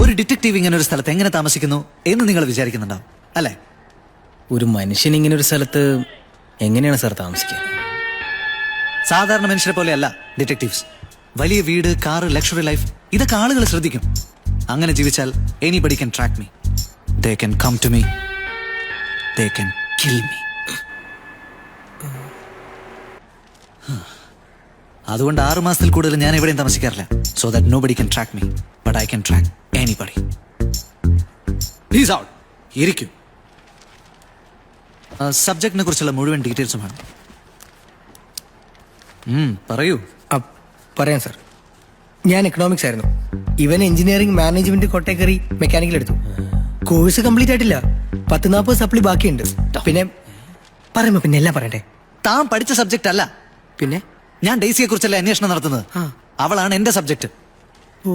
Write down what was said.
ഒരു ഡിറ്റക്റ്റീവ് ഇങ്ങനെ ഒരു സ്ഥലത്ത് എങ്ങനെ താമസിക്കുന്നു എന്ന് നിങ്ങൾ വിചാരിക്കുന്നുണ്ടാവും അല്ലേ? ഒരു മനുഷ്യൻ ഇങ്ങനെ ഒരു സ്ഥലത്ത് എങ്ങനെയാണ് സാർ താമസിക്കുക? സാധാരണ മനുഷ്യരെ പോലെയല്ല ഡിറ്റക്റ്റീവ്സ്. വലിയ വീട്, കാറ്, ലക്ഷറി ലൈഫ്, ഇതൊക്കെ ആളുകൾ ശ്രദ്ധിക്കും. അങ്ങനെ ജീവിച്ചാൽ anybody can track me, they can come to me, they can kill me. അതുകൊണ്ട് 6 മാസത്തിൽ കൂടുതൽ ഞാൻ എവിടെയും താമസിക്കാറില്ല. So that nobody can track me, but I can track anybody. Please out, ഇരിക്കും. സബ്ജക്റ്റിനെ കുറിച്ചുള്ള മുഴുവൻ ഡീറ്റെയിൽസും വേണം. പറയൂ. പറയാം സാർ. ഞാൻ എക്കണോമിക്സ് ആയിരുന്നു. ഇവൻ എഞ്ചിനീയറിംഗ്, മാനേജ്മെന്റ്, കോട്ടേക്കറി, മെക്കാനിക്കൽ എടുത്തു. കോഴ്സ് കംപ്ലീറ്റ് ആയിട്ടില്ല. 10-40 സപ്ലി ബാക്കിയുണ്ട്. പിന്നെ പറയുമ്പോ പിന്നെ എല്ലാം പറയണ്ടേ? താൻ പഠിച്ച സബ്ജക്റ്റ് അല്ല. പിന്നെ ഞാൻ ഡെയ്സിയെ കുറിച്ചല്ല അന്വേഷണം നടത്തുന്നത്. അവളാണ് എന്റെ സബ്ജക്ട്. ഓ